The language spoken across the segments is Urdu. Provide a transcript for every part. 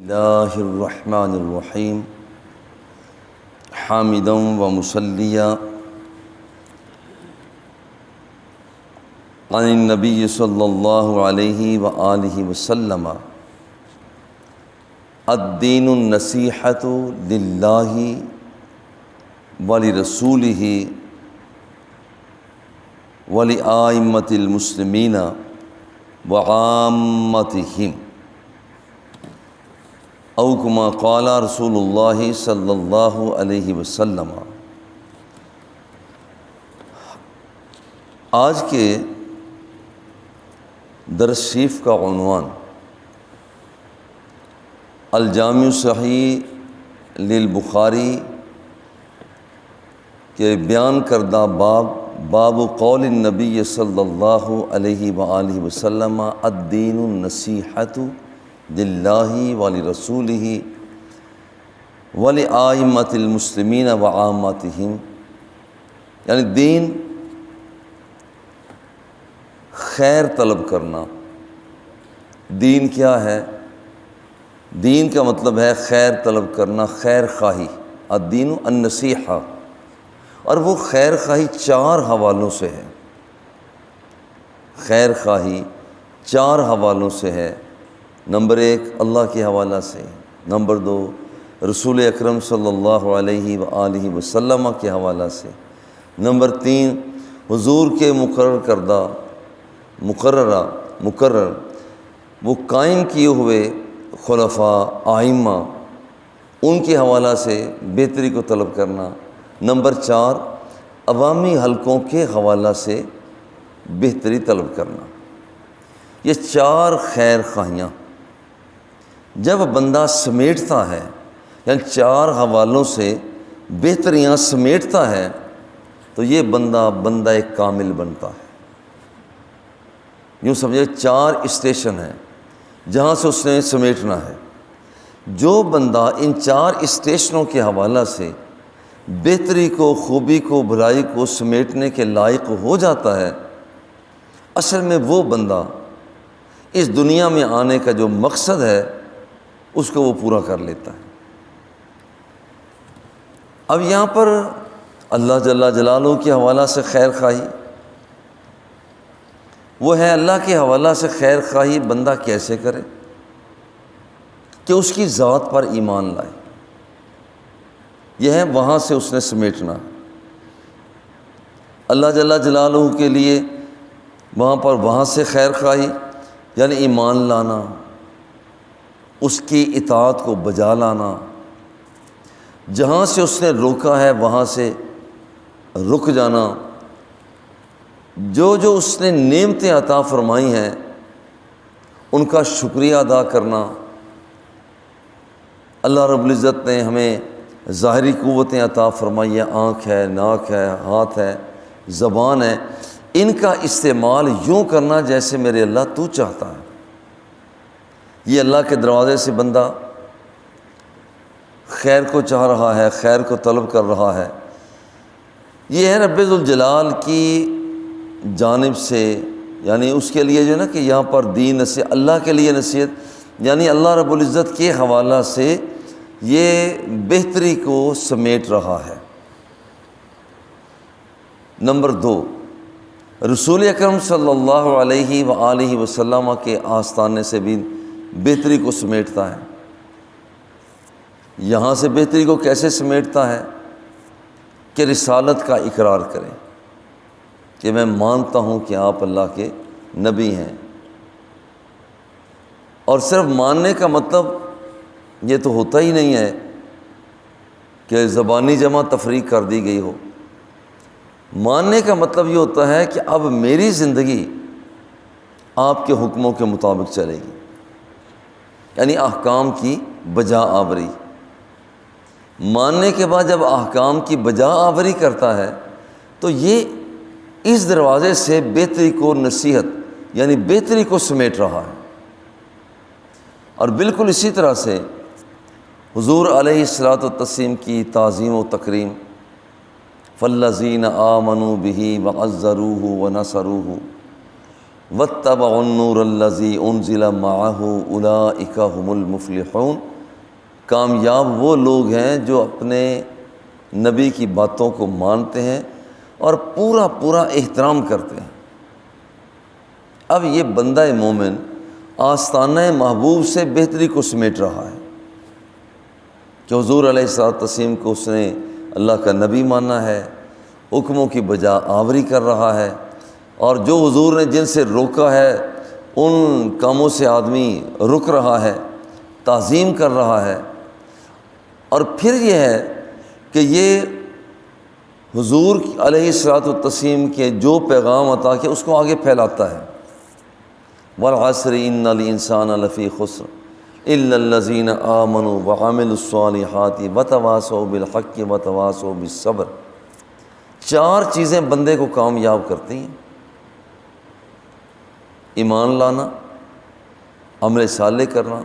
اللہ الرحمن الرحیم حامدا و مصلیا عن النبی صلی اللہ علیہ وآلہ وسلم الدین النصیحۃ للہ ولرسولہ ولأئمۃ المسلمین وعامتہم او کما قال رسول اللہ صلی اللہ علیہ وسلم۔ آج کے درس شریف کا عنوان الجامع الصحیح للبخاری کے بیان کردہ باب قول النبی صلی اللہ علیہ وآلہ وسلم الدین النصیحۃ للہ ولرسولہ ولأئمۃ المسلمین وعامتہم، یعنی دین خیر طلب کرنا۔ دین کیا ہے؟ دین کا مطلب ہے خیر طلب کرنا، خیر خواہی۔ الدین النصیحہ، اور وہ خیر خواہی چار حوالوں سے ہے۔ خیر خواہی چار حوالوں سے ہے۔ نمبر ایک اللہ کے حوالہ سے، نمبر دو رسول اکرم صلی اللہ علیہ وآلہ وسلم کے حوالہ سے، نمبر تین حضور کے مقرر وہ قائم کیے ہوئے خلفاء آئمہ، ان کے حوالہ سے بہتری کو طلب کرنا، نمبر چار عوامی حلقوں کے حوالہ سے بہتری طلب کرنا۔ یہ چار خیر خواہیاں جب بندہ سمیٹتا ہے، یعنی چار حوالوں سے بہتریاں سمیٹتا ہے، تو یہ بندہ ایک کامل بنتا ہے۔ یوں سمجھے چار اسٹیشن ہیں جہاں سے اس نے سمیٹنا ہے۔ جو بندہ ان چار اسٹیشنوں کے حوالہ سے بہتری کو، خوبی کو، بھلائی کو سمیٹنے کے لائق ہو جاتا ہے، اصل میں وہ بندہ اس دنیا میں آنے کا جو مقصد ہے اس کو وہ پورا کر لیتا ہے۔ اب یہاں پر اللہ جل جلالہ کے حوالہ سے خیر خواہی، وہ ہے اللہ کے حوالہ سے خیر خواہی بندہ کیسے کرے کہ اس کی ذات پر ایمان لائے۔ یہ ہے وہاں سے اس نے سمیٹنا۔ اللہ جل جلالہ کے لیے وہاں سے خیر خواہی یعنی ایمان لانا، اس کی اطاعت کو بجا لانا، جہاں سے اس نے روکا ہے وہاں سے رک جانا، جو اس نے نعمتیں عطا فرمائی ہیں ان کا شکریہ ادا کرنا۔ اللہ رب العزت نے ہمیں ظاہری قوتیں عطا فرمائی ہیں، آنکھ ہے، ناک ہے، ہاتھ ہے، زبان ہے، ان کا استعمال یوں کرنا جیسے میرے اللہ تو چاہتا ہے۔ یہ اللہ کے دروازے سے بندہ خیر کو چاہ رہا ہے، خیر کو طلب کر رہا ہے۔ یہ ہے رب ذوالجلال کی جانب سے، یعنی اس کے لیے جو ہے نا کہ یہاں پر دین نصیحت، اللہ کے لیے نصیحت، یعنی اللہ رب العزت کے حوالہ سے یہ بہتری کو سمیٹ رہا ہے۔ نمبر دو رسول اکرم صلی اللہ علیہ وآلہ وسلم کے آستانے سے بھی بہتری کو سمیٹتا ہے۔ یہاں سے بہتری کو کیسے سمیٹتا ہے کہ رسالت کا اقرار کرے کہ میں مانتا ہوں کہ آپ اللہ کے نبی ہیں۔ اور صرف ماننے کا مطلب یہ تو ہوتا ہی نہیں ہے کہ زبانی جمع تفریق کر دی گئی ہو۔ ماننے کا مطلب یہ ہوتا ہے کہ اب میری زندگی آپ کے حکموں کے مطابق چلے گی، یعنی احکام کی بجا آوری۔ ماننے کے بعد جب احکام کی بجا آوری کرتا ہے تو یہ اس دروازے سے بہتری کو، نصیحت یعنی بہتری کو سمیٹ رہا ہے۔ اور بالکل اسی طرح سے حضور علیہ الصلوۃ والتسلیم کی تعظیم و تکریم، فالذین آمنوا بہ وعزروہ ونصروہ واتبعوا النور الذی انزل معہ اولئک هم المفلحون کامیاب وہ لوگ ہیں جو اپنے نبی کی باتوں کو مانتے ہیں اور پورا پورا احترام کرتے ہیں۔ اب یہ بندہ مومن آستانہ محبوب سے بہتری کو سمیٹ رہا ہے کہ حضور علیہ الصلوۃ والتسلیم کو اس نے اللہ کا نبی مانا ہے، حکموں کی بجا آوری کر رہا ہے، اور جو حضور نے جن سے روکا ہے ان کاموں سے آدمی رک رہا ہے، تعظیم کر رہا ہے۔ اور پھر یہ ہے کہ یہ حضور علیہ الصلوۃ والتسلیم کے جو پیغام عطا کیا اس کو آگے پھیلاتا ہے۔ والعصر ان الانسان لفی خسر الا الذین آمنوا وعملوا الصالحات وتواصوا بالحق وتواصوا بالصبر۔ چار چیزیں بندے کو کامیاب کرتی ہیں: ایمان لانا، عمل صالح کرنا،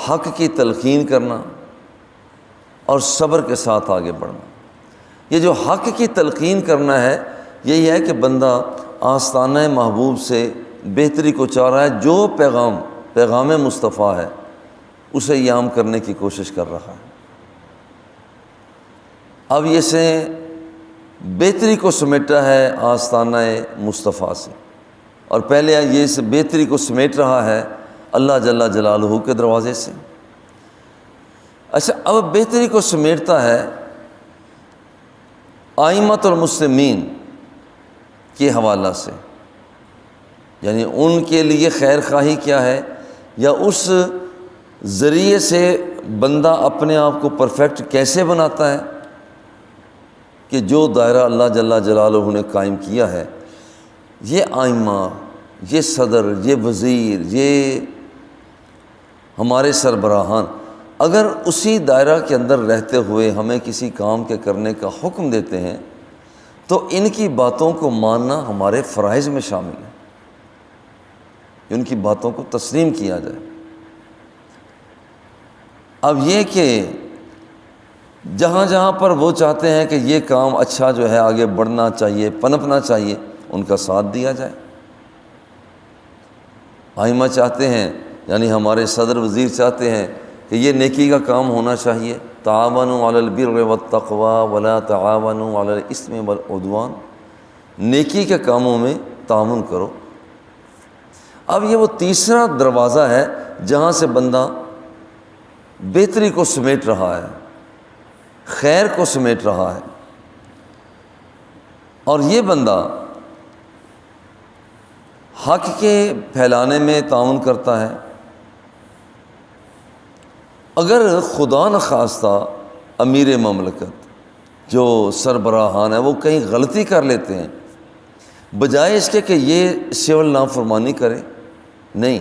حق کی تلقین کرنا، اور صبر کے ساتھ آگے بڑھنا۔ یہ جو حق کی تلقین کرنا ہے یہی ہے کہ بندہ آستانہ محبوب سے بہتری کو چاہ رہا ہے، جو پیغام مصطفیٰ ہے اسے یہ عام کرنے کی کوشش کر رہا ہے۔ اب یہ سے بہتری کو سمیٹا ہے آستانہ مصطفیٰ سے، اور پہلے یہ اس بہتری کو سمیٹ رہا ہے اللہ جل جلالہ کے دروازے سے۔ اچھا، اب بہتری کو سمیٹتا ہے ائمۃ المسلمین کے حوالہ سے، یعنی ان کے لیے خیر خواہی کیا ہے، یا اس ذریعے سے بندہ اپنے آپ کو پرفیکٹ کیسے بناتا ہے کہ جو دائرہ اللہ جل جلالہ نے قائم کیا ہے، یہ ائمہ، یہ صدر، یہ وزیر، یہ ہمارے سربراہان اگر اسی دائرہ کے اندر رہتے ہوئے ہمیں کسی کام کے کرنے کا حکم دیتے ہیں تو ان کی باتوں کو ماننا ہمارے فرائض میں شامل ہے، ان کی باتوں کو تسلیم کیا جائے۔ اب یہ کہ جہاں جہاں پر وہ چاہتے ہیں کہ یہ کام اچھا جو ہے آگے بڑھنا چاہیے، پنپنا چاہیے، ان کا ساتھ دیا جائے۔ ائمہ چاہتے ہیں، یعنی ہمارے صدر وزیر چاہتے ہیں کہ یہ نیکی کا کام ہونا چاہیے، تعاونوا علی البر والتقوی ولا تعاونوا علی الاثم والعدوان، نیکی کے کاموں میں تعاون کرو۔ اب یہ وہ تیسرا دروازہ ہے جہاں سے بندہ بہتری کو سمیٹ رہا ہے، خیر کو سمیٹ رہا ہے، اور یہ بندہ حق کے پھیلانے میں تعاون کرتا ہے۔ اگر خدا نخواستہ امیر مملکت جو سربراہان ہے وہ کہیں غلطی کر لیتے ہیں، بجائے اس کے کہ یہ سول نافرمانی کرے، نہیں،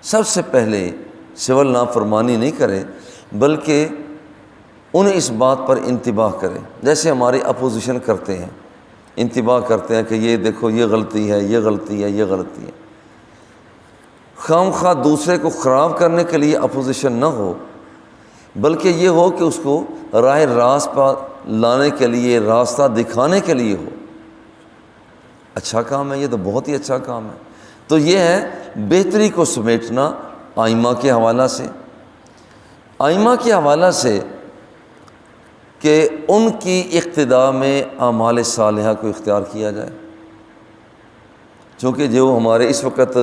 سب سے پہلے سول نافرمانی نہیں کرے بلکہ انہیں اس بات پر انتباہ کرے، جیسے ہماری اپوزیشن کرتے ہیں، انتباہ کرتے ہیں کہ یہ دیکھو یہ غلطی ہے، یہ غلطی ہے، یہ غلطی ہے۔ خواہ مخواہ دوسرے کو خراب کرنے کے لیے اپوزیشن نہ ہو، بلکہ یہ ہو کہ اس کو راہ راست پر لانے کے لیے، راستہ دکھانے کے لیے ہو۔ اچھا کام ہے، یہ تو بہت ہی اچھا کام ہے۔ تو یہ ہے بہتری کو سمیٹنا ائمہ کے حوالہ سے، ائمہ کے حوالہ سے کہ ان کی اقتداء میں اعمال صالحہ کو اختیار کیا جائے، چونکہ جو ہمارے اس وقت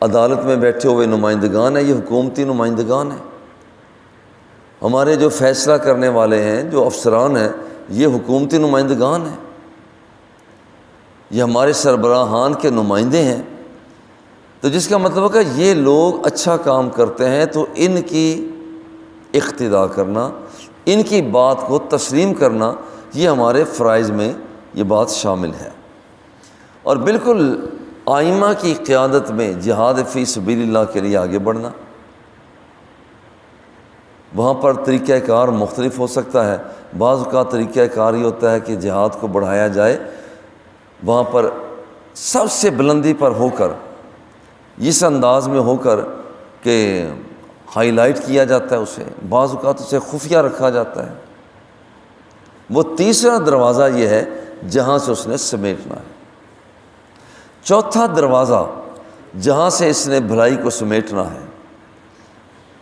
عدالت میں بیٹھے ہوئے نمائندگان ہیں یہ حکومتی نمائندگان ہیں، ہمارے جو فیصلہ کرنے والے ہیں، جو افسران ہیں، یہ حکومتی نمائندگان ہیں، یہ ہمارے سربراہان کے نمائندے ہیں۔ تو جس کا مطلب ہے کہ یہ لوگ اچھا کام کرتے ہیں تو ان کی اقتداء کرنا، ان کی بات کو تسلیم کرنا، یہ ہمارے فرائض میں یہ بات شامل ہے۔ اور بالکل ائمہ کی قیادت میں جہاد فی سبیل اللہ کے لیے آگے بڑھنا، وہاں پر طریقہ کار مختلف ہو سکتا ہے۔ بعض کا طریقہ کار یہ ہوتا ہے کہ جہاد کو بڑھایا جائے، وہاں پر سب سے بلندی پر ہو کر، اس انداز میں ہو کر کہ ہائی لائٹ کیا جاتا ہے اسے، بعض اوقات اسے خفیہ رکھا جاتا ہے۔ وہ تیسرا دروازہ یہ ہے جہاں سے اس نے سمیٹنا ہے۔ چوتھا دروازہ جہاں سے اس نے بھلائی کو سمیٹنا ہے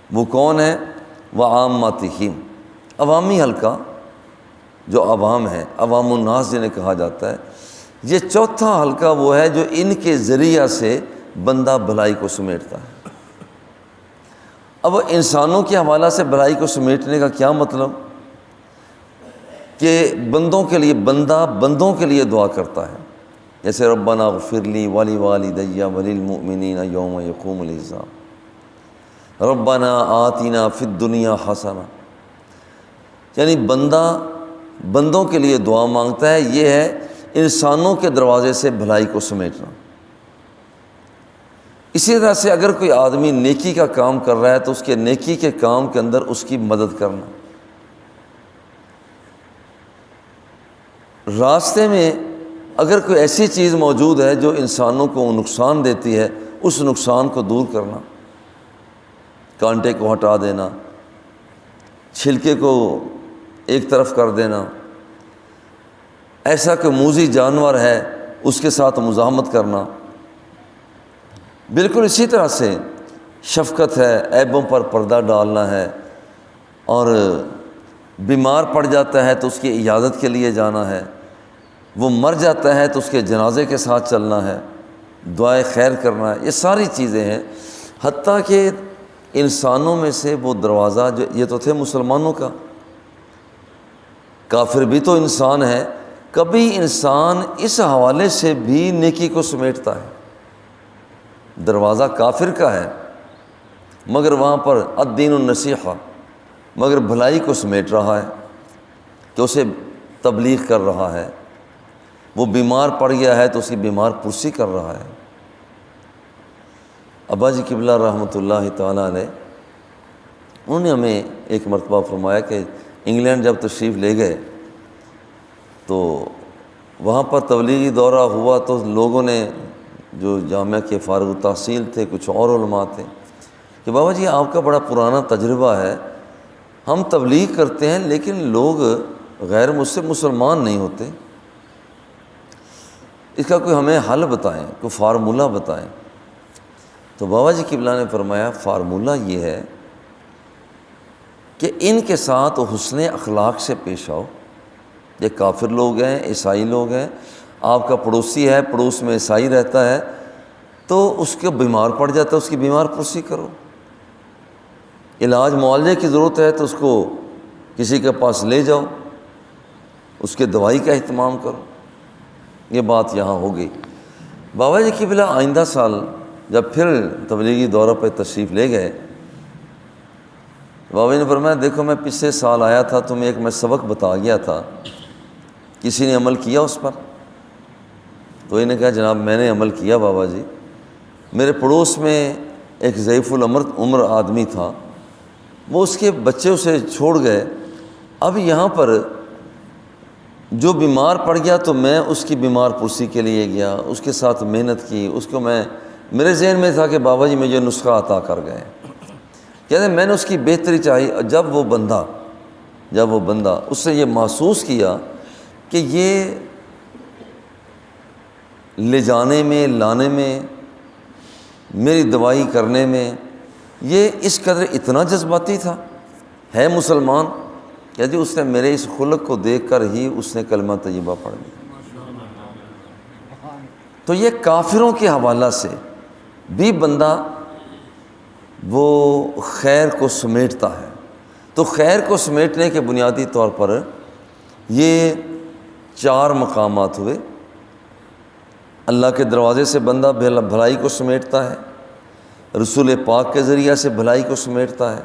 وہ کون ہے؟ وعامتہم، عوامی حلقہ جو عوام ہیں، عوام الناس جنہیں کہا جاتا ہے، یہ چوتھا حلقہ وہ ہے جو ان کے ذریعہ سے بندہ بھلائی کو سمیٹتا ہے۔ اب انسانوں کے حوالہ سے بھلائی کو سمیٹنے کا کیا مطلب؟ کہ بندوں کے لیے، بندہ بندوں کے لیے دعا کرتا ہے، جیسے ربنا اغفر لی ولوالدی وللمؤمنین یوم یقوم الحساب، ربنا آتنا فی الدنیا حسنہ، یعنی بندہ بندوں کے لیے دعا مانگتا ہے۔ یہ ہے انسانوں کے دروازے سے بھلائی کو سمیٹنا۔ اسی طرح سے اگر کوئی آدمی نیکی کا کام کر رہا ہے تو اس کے نیکی کے کام کے اندر اس کی مدد کرنا۔ راستے میں اگر کوئی ایسی چیز موجود ہے جو انسانوں کو نقصان دیتی ہے، اس نقصان کو دور کرنا، کانٹے کو ہٹا دینا، چھلکے کو ایک طرف کر دینا، ایسا کہ موذی جانور ہے اس کے ساتھ مزاحمت کرنا۔ بالکل اسی طرح سے شفقت ہے، عیبوں پر پردہ ڈالنا ہے، اور بیمار پڑ جاتا ہے تو اس کی عیادت کے لیے جانا ہے، وہ مر جاتا ہے تو اس کے جنازے کے ساتھ چلنا ہے، دعائے خیر کرنا ہے۔ یہ ساری چیزیں ہیں۔ حتیٰ کہ انسانوں میں سے وہ دروازہ جو یہ تو تھے مسلمانوں کا، کافر بھی تو انسان ہے، کبھی انسان اس حوالے سے بھی نیکی کو سمیٹتا ہے۔ دروازہ کافر کا ہے مگر وہاں پر الدین النصیحہ، مگر بھلائی کو سمیٹ رہا ہے کہ اسے تبلیغ کر رہا ہے، وہ بیمار پڑ گیا ہے تو اس کی بیمار پرسی کر رہا ہے۔ ابا جی قبلہ رحمۃ اللہ تعالیٰ علیہ، انہوں نے ہمیں ایک مرتبہ فرمایا کہ انگلینڈ جب تشریف لے گئے تو وہاں پر تبلیغی دورہ ہوا تو لوگوں نے، جو جامعہ کے فارغ التحصیل تھے، کچھ اور علماء تھے، کہ بابا جی آپ کا بڑا پرانا تجربہ ہے، ہم تبلیغ کرتے ہیں لیکن لوگ غیر مسلمان نہیں ہوتے، اس کا کوئی ہمیں حل بتائیں، کوئی فارمولہ بتائیں۔ تو بابا جی قبلہ نے فرمایا فارمولہ یہ ہے کہ ان کے ساتھ حسن اخلاق سے پیش آؤ۔ یہ کافر لوگ ہیں، عیسائی لوگ ہیں، آپ کا پڑوسی ہے، پڑوس میں عیسائی رہتا ہے، تو اس کے بیمار پڑ جاتا ہے، اس کی بیمار پرسی کرو، علاج معالجے کی ضرورت ہے تو اس کو کسی کے پاس لے جاؤ، اس کے دوائی کا اہتمام کرو۔ یہ بات یہاں ہو گئی۔ بابا جی قبلہ آئندہ سال جب پھر تبلیغی دورہ پہ تشریف لے گئے، بابا جی نے فرمایا دیکھو میں پچھلے سال آیا تھا، تمہیں ایک میں سبق بتا گیا تھا، کسی نے عمل کیا اس پر؟ کوئی نے کہا جناب میں نے عمل کیا بابا جی۔ میرے پڑوس میں ایک ضعیف العمر آدمی تھا، وہ اس کے بچے اسے چھوڑ گئے، اب یہاں پر جو بیمار پڑ گیا تو میں اس کی بیمار پرسی کے لیے گیا، اس کے ساتھ محنت کی، اس کو میرے ذہن میں تھا کہ بابا جی مجھے نسخہ عطا کر گئے، کہتے ہیں میں نے اس کی بہتری چاہی۔ جب وہ بندہ اس نے یہ محسوس کیا کہ یہ لے جانے میں، لانے میں، میری دوائی کرنے میں یہ اس قدر اتنا جذباتی تھا، ہے مسلمان، کہ جی اس نے میرے اس خلق کو دیکھ کر ہی اس نے کلمہ طیبہ پڑھ لیا۔ تو یہ کافروں کے حوالہ سے بھی بندہ وہ خیر کو سمیٹتا ہے۔ تو خیر کو سمیٹنے کے بنیادی طور پر یہ 4 مقامات ہوئے۔ اللہ کے دروازے سے بندہ بھلائی کو سمیٹتا ہے، رسول پاک کے ذریعہ سے بھلائی کو سمیٹتا ہے،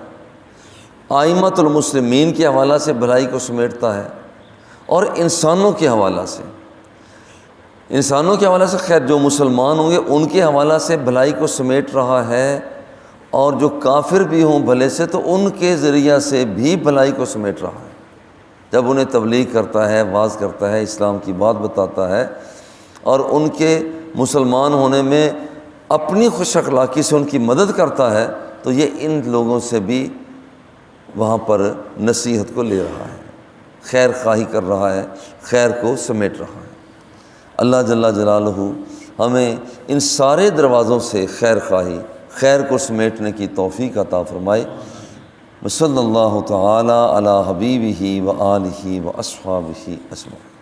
ائمۃ المسلمین کے حوالہ سے بھلائی کو سمیٹتا ہے، اور انسانوں کے حوالہ سے خیر جو مسلمان ہوں گے ان کے حوالہ سے بھلائی کو سمیٹ رہا ہے، اور جو کافر بھی ہوں بھلے سے تو ان کے ذریعہ سے بھی بھلائی کو سمیٹ رہا ہے۔ جب انہیں تبلیغ کرتا ہے، واعظ کرتا ہے، اسلام کی بات بتاتا ہے، اور ان کے مسلمان ہونے میں اپنی خوش اخلاقی سے ان کی مدد کرتا ہے، تو یہ ان لوگوں سے بھی وہاں پر نصیحت کو لے رہا ہے، خیر خواہی کر رہا ہے، خیر کو سمیٹ رہا ہے۔ اللہ جل جلالہ ہمیں ان سارے دروازوں سے خیر خواہی، خیر کو سمیٹنے کی توفیق عطا فرمائے۔ صلی اللہ تعالی علی حبیبہ و آلہ و اصحابہ اجمعین۔